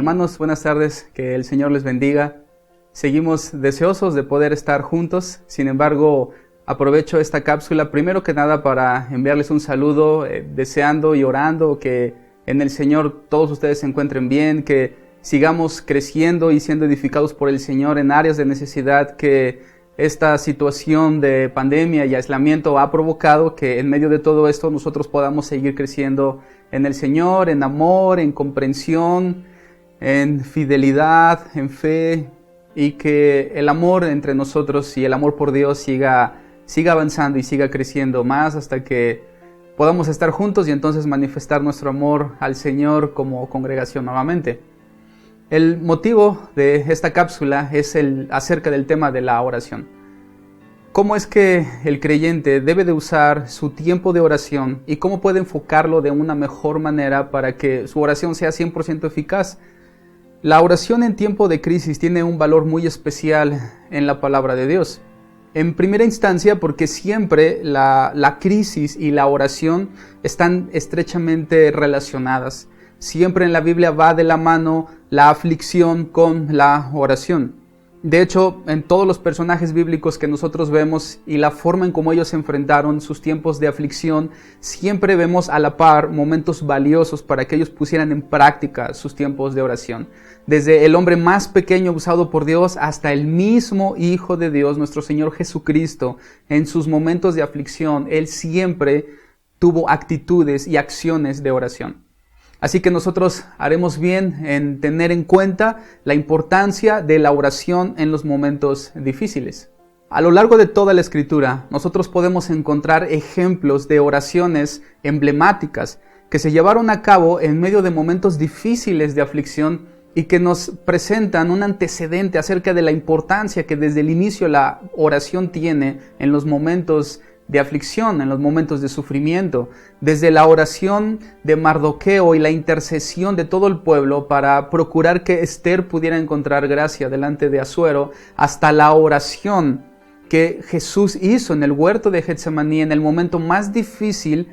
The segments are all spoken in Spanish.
Hermanos, buenas tardes, que el Señor les bendiga. Seguimos deseosos de poder estar juntos, sin embargo, aprovecho esta cápsula primero que nada para enviarles un saludo, deseando y orando que en el Señor todos ustedes se encuentren bien, que sigamos creciendo y siendo edificados por el Señor en áreas de necesidad que esta situación de pandemia y aislamiento ha provocado, que en medio de todo esto nosotros podamos seguir creciendo en el Señor, en amor, en comprensión, en fidelidad, en fe, y que el amor entre nosotros y el amor por Dios siga avanzando y siga creciendo más hasta que podamos estar juntos y entonces manifestar nuestro amor al Señor como congregación nuevamente. El motivo de esta cápsula es acerca del tema de la oración. ¿Cómo es que el creyente debe de usar su tiempo de oración y cómo puede enfocarlo de una mejor manera para que su oración sea 100% eficaz? La oración en tiempo de crisis tiene un valor muy especial en la palabra de Dios. En primera instancia, porque siempre la crisis y la oración están estrechamente relacionadas. Siempre en la Biblia va de la mano la aflicción con la oración. De hecho, en todos los personajes bíblicos que nosotros vemos y la forma en cómo ellos enfrentaron sus tiempos de aflicción, siempre vemos a la par momentos valiosos para que ellos pusieran en práctica sus tiempos de oración. Desde el hombre más pequeño usado por Dios hasta el mismo Hijo de Dios, nuestro Señor Jesucristo, en sus momentos de aflicción, Él siempre tuvo actitudes y acciones de oración. Así que nosotros haremos bien en tener en cuenta la importancia de la oración en los momentos difíciles. A lo largo de toda la Escritura, nosotros podemos encontrar ejemplos de oraciones emblemáticas que se llevaron a cabo en medio de momentos difíciles de aflicción y que nos presentan un antecedente acerca de la importancia que desde el inicio la oración tiene en los momentos de aflicción, en los momentos de sufrimiento, desde la oración de Mardoqueo y la intercesión de todo el pueblo para procurar que Esther pudiera encontrar gracia delante de Asuero, hasta la oración que Jesús hizo en el huerto de Getsemaní en el momento más difícil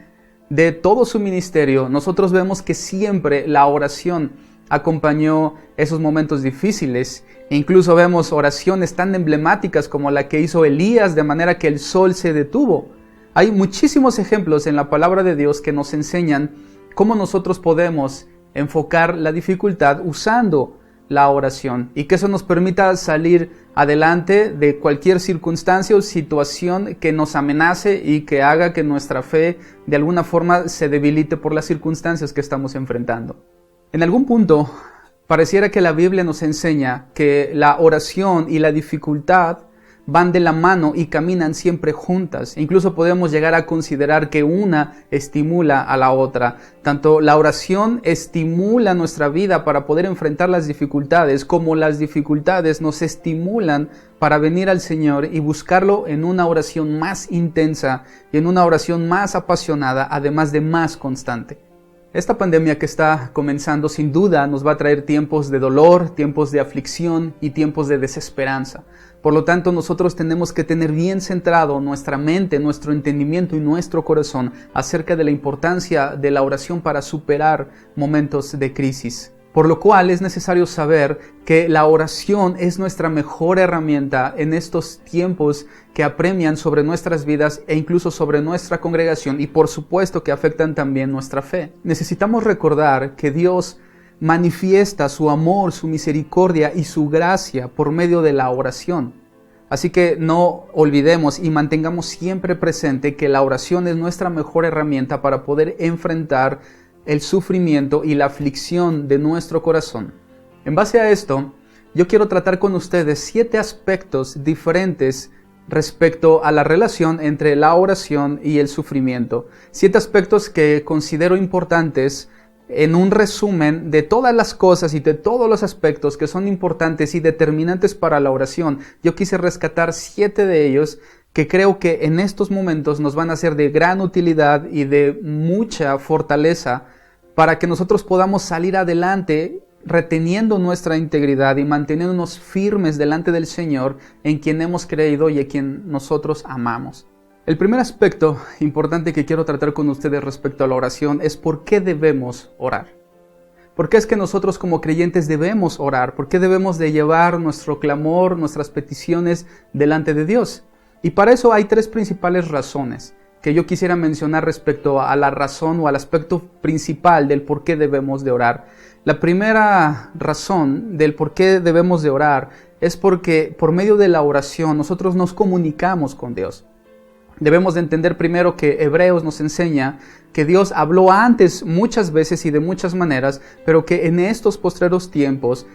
de todo su ministerio. Nosotros vemos que siempre la oración acompañó esos momentos difíciles. Incluso vemos oraciones tan emblemáticas como la que hizo Elías, de manera que el sol se detuvo. Hay muchísimos ejemplos en la palabra de Dios que nos enseñan cómo nosotros podemos enfocar la dificultad usando la oración y que eso nos permita salir adelante de cualquier circunstancia o situación que nos amenace y que haga que nuestra fe de alguna forma se debilite por las circunstancias que estamos enfrentando. En algún punto, pareciera que la Biblia nos enseña que la oración y la dificultad van de la mano y caminan siempre juntas. Incluso podemos llegar a considerar que una estimula a la otra. Tanto la oración estimula nuestra vida para poder enfrentar las dificultades, como las dificultades nos estimulan para venir al Señor y buscarlo en una oración más intensa y en una oración más apasionada, además de más constante. Esta pandemia que está comenzando sin duda nos va a traer tiempos de dolor, tiempos de aflicción y tiempos de desesperanza. Por lo tanto, nosotros tenemos que tener bien centrado nuestra mente, nuestro entendimiento y nuestro corazón acerca de la importancia de la oración para superar momentos de crisis. Por lo cual es necesario saber que la oración es nuestra mejor herramienta en estos tiempos que apremian sobre nuestras vidas e incluso sobre nuestra congregación y por supuesto que afectan también nuestra fe. Necesitamos recordar que Dios manifiesta su amor, su misericordia y su gracia por medio de la oración. Así que no olvidemos y mantengamos siempre presente que la oración es nuestra mejor herramienta para poder enfrentar el sufrimiento y la aflicción de nuestro corazón. En base a esto, yo quiero tratar con ustedes 7 aspectos diferentes respecto a la relación entre la oración y el sufrimiento. 7 aspectos que considero importantes en un resumen de todas las cosas y de todos los aspectos que son importantes y determinantes para la oración. Yo quise rescatar 7 de ellos que creo que en estos momentos nos van a ser de gran utilidad y de mucha fortaleza para que nosotros podamos salir adelante reteniendo nuestra integridad y manteniéndonos firmes delante del Señor en quien hemos creído y a quien nosotros amamos. El primer aspecto importante que quiero tratar con ustedes respecto a la oración es por qué debemos orar. ¿Por qué es que nosotros como creyentes debemos orar? ¿Por qué debemos de llevar nuestro clamor, nuestras peticiones delante de Dios? Y para eso hay 3 principales razones que yo quisiera mencionar respecto a la razón o al aspecto principal del por qué debemos de orar. La primera razón del por qué debemos de orar es porque por medio de la oración nosotros nos comunicamos con Dios. Debemos de entender primero que Hebreos nos enseña que Dios habló antes muchas veces y de muchas maneras, pero que en estos postreros tiempos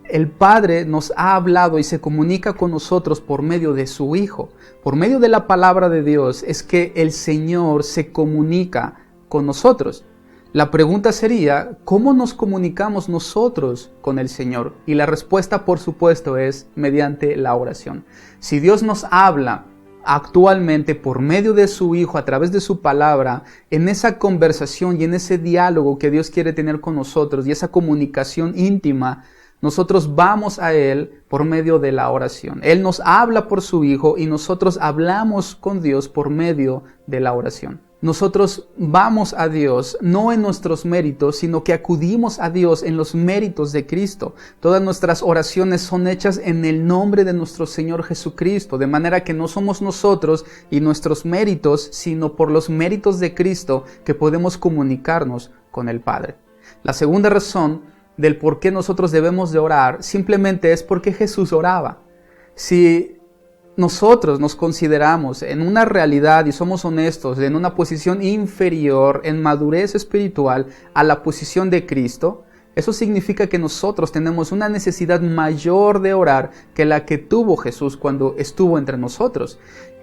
el Padre nos ha hablado y se comunica con nosotros por medio de su Hijo. Por medio de la palabra de Dios es que el Señor se comunica con nosotros. La pregunta sería, ¿cómo nos comunicamos nosotros con el Señor? Y la respuesta, por supuesto, es mediante la oración. Si Dios nos habla actualmente por medio de su Hijo, a través de su palabra, en esa conversación y en ese diálogo que Dios quiere tener con nosotros y esa comunicación íntima, nosotros vamos a Él por medio de la oración. Él nos habla por su Hijo y nosotros hablamos con Dios por medio de la oración. Nosotros vamos a Dios no en nuestros méritos, sino que acudimos a Dios en los méritos de Cristo. Todas nuestras oraciones son hechas en el nombre de nuestro Señor Jesucristo, de manera que no somos nosotros y nuestros méritos, sino por los méritos de Cristo que podemos comunicarnos con el Padre. La segunda razón del por qué nosotros debemos de orar simplemente es porque Jesús oraba. Si nosotros nos consideramos en una realidad y somos honestos, en una posición inferior en madurez espiritual a la posición de Cristo, eso significa que nosotros tenemos una necesidad mayor de orar que la que tuvo Jesús cuando estuvo entre nosotros.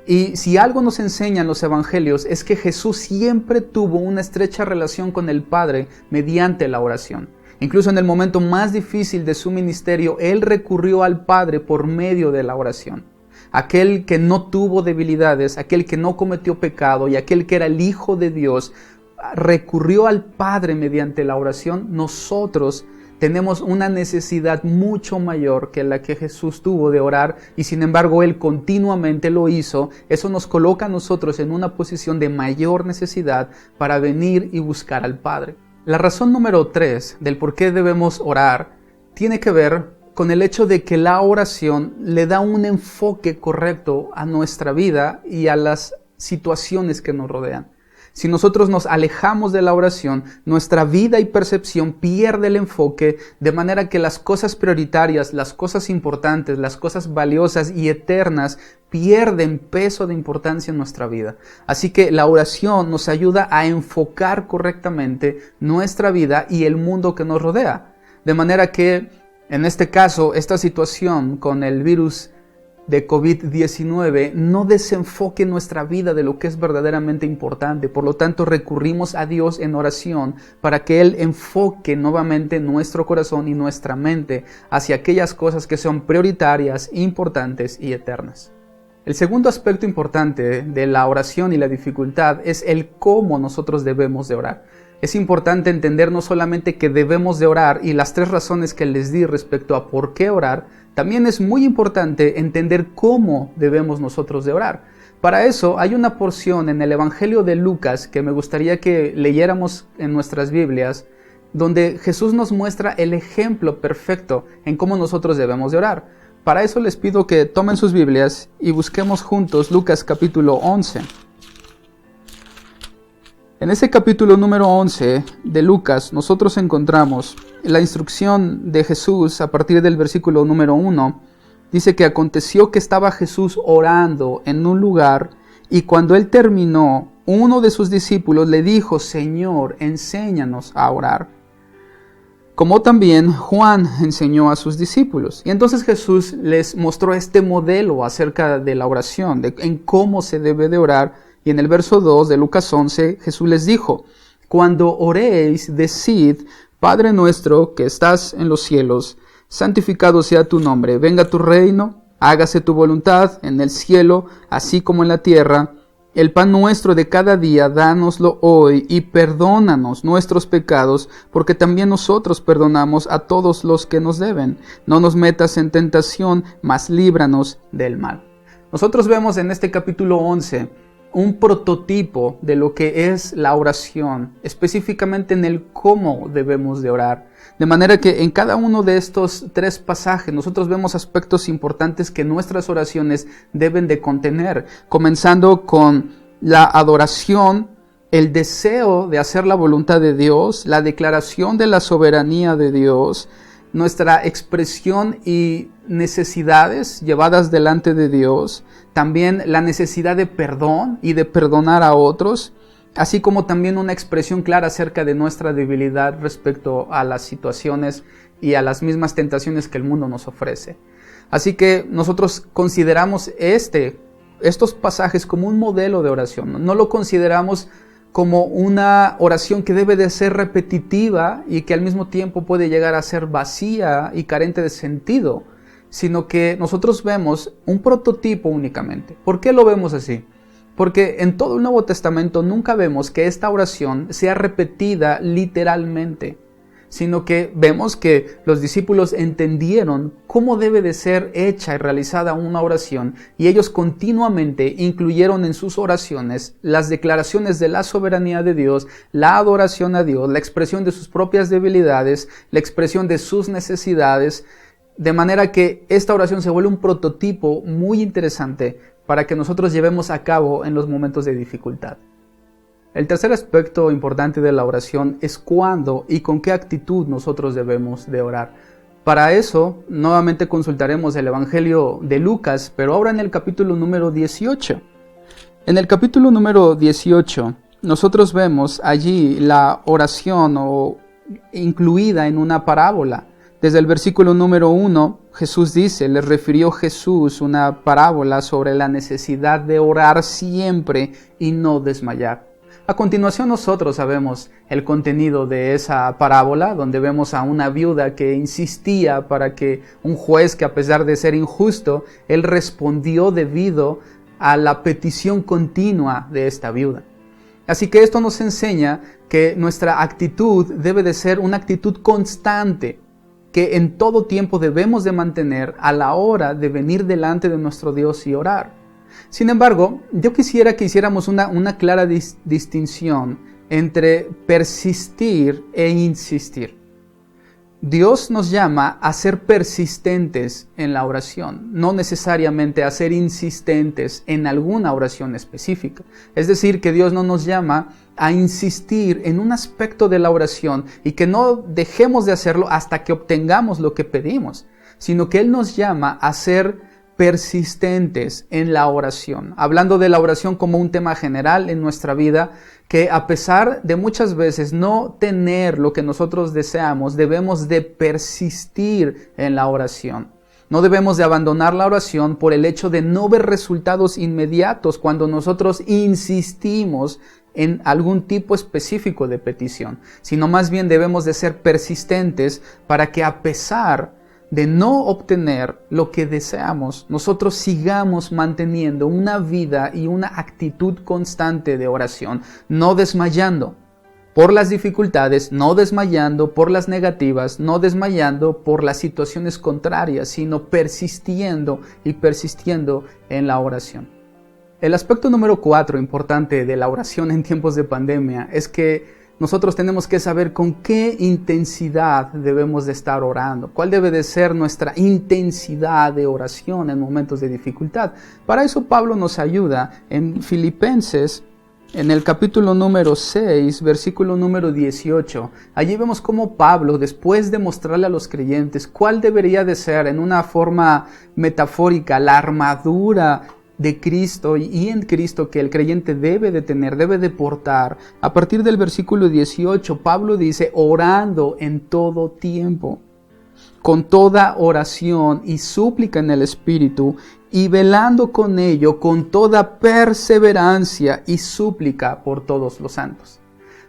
Y si algo nos enseñan los evangelios es que Jesús siempre tuvo una estrecha relación con el Padre mediante la oración. Incluso en el momento más difícil de su ministerio, Él recurrió al Padre por medio de la oración. Aquel que no tuvo debilidades, aquel que no cometió pecado y aquel que era el Hijo de Dios, recurrió al Padre mediante la oración. Nosotros tenemos una necesidad mucho mayor que la que Jesús tuvo de orar y sin embargo Él continuamente lo hizo. Eso nos coloca a nosotros en una posición de mayor necesidad para venir y buscar al Padre. La razón número 3 del por qué debemos orar tiene que ver con el hecho de que la oración le da un enfoque correcto a nuestra vida y a las situaciones que nos rodean. Si nosotros nos alejamos de la oración, nuestra vida y percepción pierde el enfoque, de manera que las cosas prioritarias, las cosas importantes, las cosas valiosas y eternas pierden peso de importancia en nuestra vida. Así que la oración nos ayuda a enfocar correctamente nuestra vida y el mundo que nos rodea. De manera que, en este caso, esta situación con el virus de COVID-19 no desenfoque nuestra vida de lo que es verdaderamente importante. Por lo tanto, recurrimos a Dios en oración para que Él enfoque nuevamente nuestro corazón y nuestra mente hacia aquellas cosas que son prioritarias, importantes y eternas. El segundo aspecto importante de la oración y la dificultad es el cómo nosotros debemos de orar. Es importante entender no solamente que debemos de orar y las 3 razones que les di respecto a por qué orar, también es muy importante entender cómo debemos nosotros de orar. Para eso hay una porción en el Evangelio de Lucas que me gustaría que leyéramos en nuestras Biblias, donde Jesús nos muestra el ejemplo perfecto en cómo nosotros debemos de orar. Para eso les pido que tomen sus Biblias y busquemos juntos Lucas capítulo 11. En ese capítulo número 11 de Lucas, nosotros encontramos la instrucción de Jesús a partir del versículo número 1. Dice que aconteció que estaba Jesús orando en un lugar y cuando él terminó, uno de sus discípulos le dijo: Señor, enséñanos a orar, como también Juan enseñó a sus discípulos. Y entonces Jesús les mostró este modelo acerca de la oración, en cómo se debe de orar. Y en el verso 2 de Lucas 11, Jesús les dijo: Cuando oréis, decid: Padre nuestro que estás en los cielos, santificado sea tu nombre, venga tu reino, hágase tu voluntad en el cielo, así como en la tierra. El pan nuestro de cada día, dánoslo hoy, y perdónanos nuestros pecados, porque también nosotros perdonamos a todos los que nos deben. No nos metas en tentación, mas líbranos del mal. Nosotros vemos en este capítulo 11 un prototipo de lo que es la oración, específicamente en el cómo debemos de orar. De manera que en cada uno de estos 3 pasajes nosotros vemos aspectos importantes que nuestras oraciones deben de contener, comenzando con la adoración, el deseo de hacer la voluntad de Dios, la declaración de la soberanía de Dios, nuestra expresión y necesidades llevadas delante de Dios, también la necesidad de perdón y de perdonar a otros, así como también una expresión clara acerca de nuestra debilidad respecto a las situaciones y a las mismas tentaciones que el mundo nos ofrece. Así que nosotros consideramos estos pasajes como un modelo de oración, no lo consideramos como una oración que debe de ser repetitiva y que al mismo tiempo puede llegar a ser vacía y carente de sentido, sino que nosotros vemos un prototipo únicamente. ¿Por qué lo vemos así? Porque en todo el Nuevo Testamento nunca vemos que esta oración sea repetida literalmente, sino que vemos que los discípulos entendieron cómo debe de ser hecha y realizada una oración, y ellos continuamente incluyeron en sus oraciones las declaraciones de la soberanía de Dios, la adoración a Dios, la expresión de sus propias debilidades, la expresión de sus necesidades, de manera que esta oración se vuelve un prototipo muy interesante para que nosotros llevemos a cabo en los momentos de dificultad. El tercer aspecto importante de la oración es cuándo y con qué actitud nosotros debemos de orar. Para eso, nuevamente consultaremos el Evangelio de Lucas, pero ahora en el capítulo número 18. En el capítulo número 18, nosotros vemos allí la oración incluida en una parábola. Desde el versículo número 1, Jesús dice, les refirió Jesús una parábola sobre la necesidad de orar siempre y no desmayar. A continuación nosotros sabemos el contenido de esa parábola, donde vemos a una viuda que insistía para que un juez, que a pesar de ser injusto, él respondió debido a la petición continua de esta viuda. Así que esto nos enseña que nuestra actitud debe de ser una actitud constante, que en todo tiempo debemos de mantener a la hora de venir delante de nuestro Dios y orar. Sin embargo, yo quisiera que hiciéramos una clara distinción entre persistir e insistir. Dios nos llama a ser persistentes en la oración, no necesariamente a ser insistentes en alguna oración específica. Es decir, que Dios no nos llama a insistir en un aspecto de la oración y que no dejemos de hacerlo hasta que obtengamos lo que pedimos, sino que Él nos llama a ser persistentes en la oración, hablando de la oración como un tema general en nuestra vida, que a pesar de muchas veces no tener lo que nosotros deseamos, debemos de persistir en la oración. No debemos de abandonar la oración por el hecho de no ver resultados inmediatos cuando nosotros insistimos en algún tipo específico de petición, sino más bien debemos de ser persistentes para que a pesar de no obtener lo que deseamos, nosotros sigamos manteniendo una vida y una actitud constante de oración, no desmayando por las dificultades, no desmayando por las negativas, no desmayando por las situaciones contrarias, sino persistiendo y persistiendo en la oración. El aspecto número 4 importante de la oración en tiempos de pandemia es que nosotros tenemos que saber con qué intensidad debemos de estar orando, cuál debe de ser nuestra intensidad de oración en momentos de dificultad. Para eso Pablo nos ayuda en Filipenses, en el capítulo número 6, versículo número 18. Allí vemos cómo Pablo, después de mostrarle a los creyentes cuál debería de ser en una forma metafórica la armadura de Cristo y en Cristo que el creyente debe de tener, debe de portar. A partir del versículo 18, Pablo dice, orando en todo tiempo, con toda oración y súplica en el Espíritu, y velando con ello con toda perseverancia y súplica por todos los santos.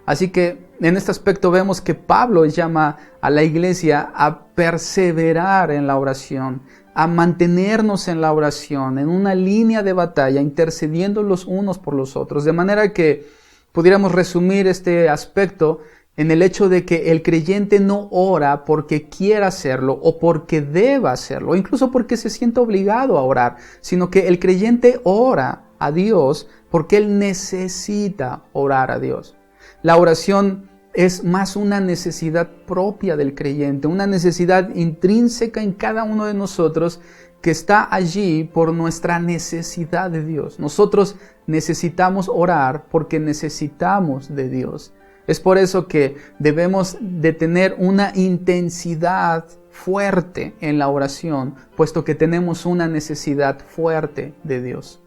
Así que en este aspecto vemos que Pablo llama a la iglesia a perseverar en la oración, a mantenernos en la oración, en una línea de batalla, intercediendo los unos por los otros. De manera que pudiéramos resumir este aspecto en el hecho de que el creyente no ora porque quiera hacerlo o porque deba hacerlo, o incluso porque se siente obligado a orar, sino que el creyente ora a Dios porque él necesita orar a Dios. La oración es más una necesidad propia del creyente, una necesidad intrínseca en cada uno de nosotros que está allí por nuestra necesidad de Dios. Nosotros necesitamos orar porque necesitamos de Dios. Es por eso que debemos de tener una intensidad fuerte en la oración, puesto que tenemos una necesidad fuerte de Dios.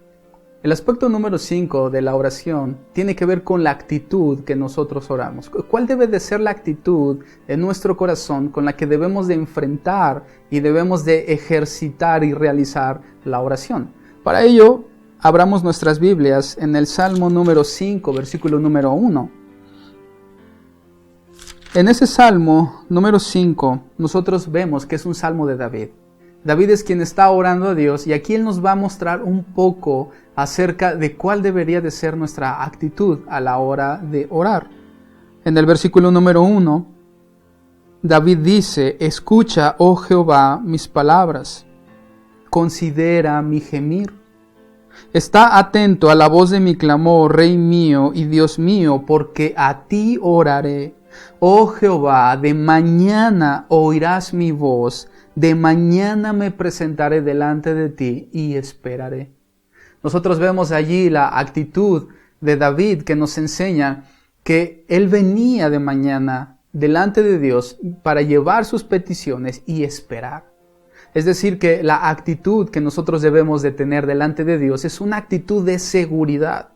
El aspecto número 5 de la oración tiene que ver con la actitud que nosotros oramos. ¿Cuál debe de ser la actitud en nuestro corazón con la que debemos de enfrentar y debemos de ejercitar y realizar la oración? Para ello, abramos nuestras Biblias en el Salmo número 5, versículo número 1. En ese Salmo número 5, nosotros vemos que es un Salmo de David. David es quien está orando a Dios y aquí él nos va a mostrar un poco acerca de cuál debería de ser nuestra actitud a la hora de orar. En el versículo número 1, David dice: escucha, oh Jehová, mis palabras, considera mi gemir. Está atento a la voz de mi clamor, Rey mío y Dios mío, porque a ti oraré. Oh Jehová, de mañana oirás mi voz, de mañana me presentaré delante de ti y esperaré. Nosotros vemos allí la actitud de David que nos enseña que él venía de mañana delante de Dios para llevar sus peticiones y esperar. Es decir, que la actitud que nosotros debemos de tener delante de Dios es una actitud de seguridad.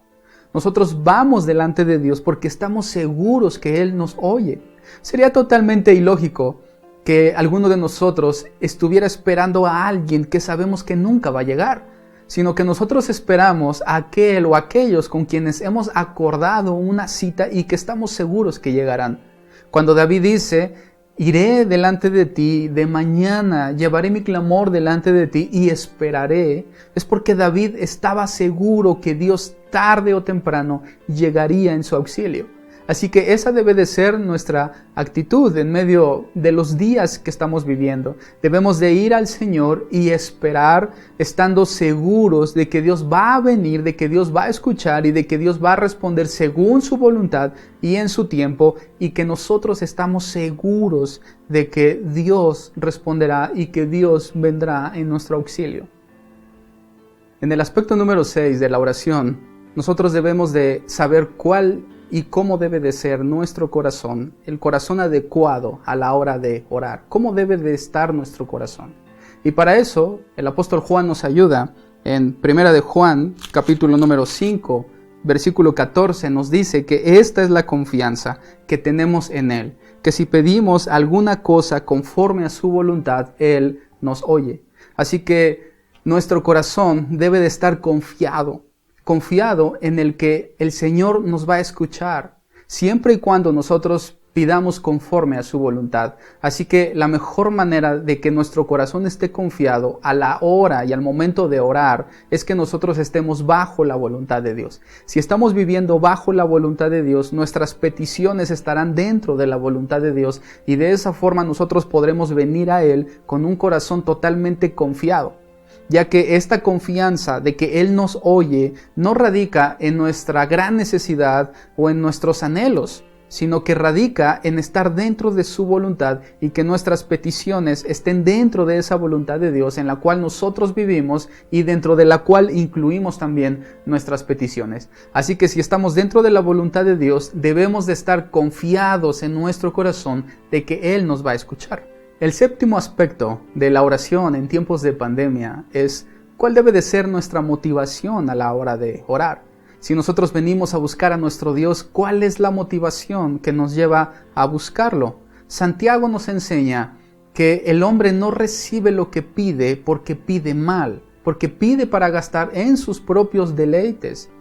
Nosotros vamos delante de Dios porque estamos seguros que Él nos oye. Sería totalmente ilógico que alguno de nosotros estuviera esperando a alguien que sabemos que nunca va a llegar, sino que nosotros esperamos a aquel o aquellos con quienes hemos acordado una cita y que estamos seguros que llegarán. Cuando David dice: iré delante de ti, de mañana llevaré mi clamor delante de ti y esperaré, es porque David estaba seguro que Dios tarde o temprano llegaría en su auxilio. Así que esa debe de ser nuestra actitud en medio de los días que estamos viviendo. Debemos de ir al Señor y esperar, estando seguros de que Dios va a venir, de que Dios va a escuchar y de que Dios va a responder según su voluntad y en su tiempo, y que nosotros estamos seguros de que Dios responderá y que Dios vendrá en nuestro auxilio. En el aspecto número 6 de la oración, nosotros debemos de saber cuál y cómo debe de ser nuestro corazón, el corazón adecuado a la hora de orar. ¿Cómo debe de estar nuestro corazón? Y para eso, el apóstol Juan nos ayuda. En 1 de Juan, capítulo número 5, versículo 14, nos dice que esta es la confianza que tenemos en Él, que si pedimos alguna cosa conforme a su voluntad, Él nos oye. Así que nuestro corazón debe de estar confiado en el que el Señor nos va a escuchar, siempre y cuando nosotros pidamos conforme a su voluntad. Así que la mejor manera de que nuestro corazón esté confiado a la hora y al momento de orar es que nosotros estemos bajo la voluntad de Dios. Si estamos viviendo bajo la voluntad de Dios, nuestras peticiones estarán dentro de la voluntad de Dios y de esa forma nosotros podremos venir a Él con un corazón totalmente confiado, ya que esta confianza de que Él nos oye no radica en nuestra gran necesidad o en nuestros anhelos, sino que radica en estar dentro de su voluntad y que nuestras peticiones estén dentro de esa voluntad de Dios en la cual nosotros vivimos y dentro de la cual incluimos también nuestras peticiones. Así que si estamos dentro de la voluntad de Dios, debemos de estar confiados en nuestro corazón de que Él nos va a escuchar. El séptimo aspecto de la oración en tiempos de pandemia es cuál debe de ser nuestra motivación a la hora de orar. Si nosotros venimos a buscar a nuestro Dios, ¿cuál es la motivación que nos lleva a buscarlo? Santiago nos enseña que el hombre no recibe lo que pide porque pide mal, porque pide para gastar en sus propios deleites.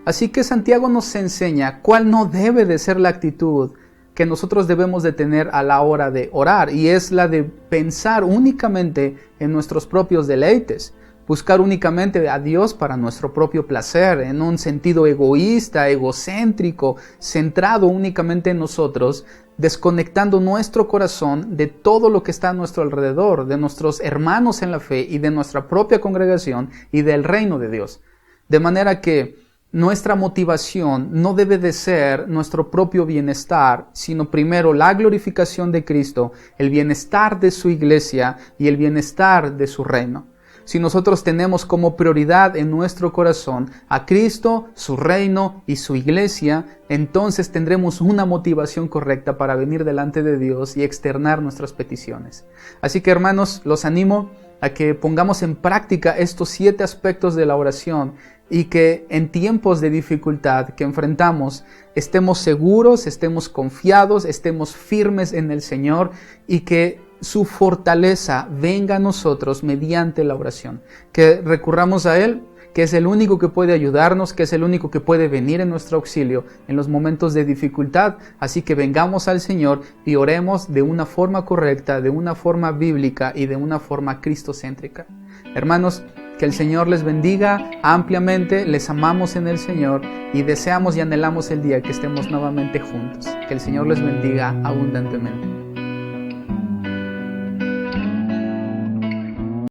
Así que Santiago nos enseña cuál no debe de ser la actitud que nosotros debemos de tener a la hora de orar, y es la de pensar únicamente en nuestros propios deleites, buscar únicamente a Dios para nuestro propio placer, en un sentido egoísta, egocéntrico, centrado únicamente en nosotros, desconectando nuestro corazón de todo lo que está a nuestro alrededor, de nuestros hermanos en la fe y de nuestra propia congregación y del reino de Dios. De manera que nuestra motivación no debe de ser nuestro propio bienestar, sino primero la glorificación de Cristo, el bienestar de su iglesia y el bienestar de su reino. Si nosotros tenemos como prioridad en nuestro corazón a Cristo, su reino y su iglesia, entonces tendremos una motivación correcta para venir delante de Dios y externar nuestras peticiones. Así que, hermanos, los animo a que pongamos en práctica estos 7 aspectos de la oración y que en tiempos de dificultad que enfrentamos estemos seguros, estemos confiados, estemos firmes en el Señor y que su fortaleza venga a nosotros mediante la oración. Que recurramos a Él, que es el único que puede ayudarnos, que es el único que puede venir en nuestro auxilio en los momentos de dificultad. Así que vengamos al Señor y oremos de una forma correcta, de una forma bíblica y de una forma cristocéntrica. Hermanos, que el Señor les bendiga ampliamente, les amamos en el Señor y deseamos y anhelamos el día que estemos nuevamente juntos. Que el Señor les bendiga abundantemente.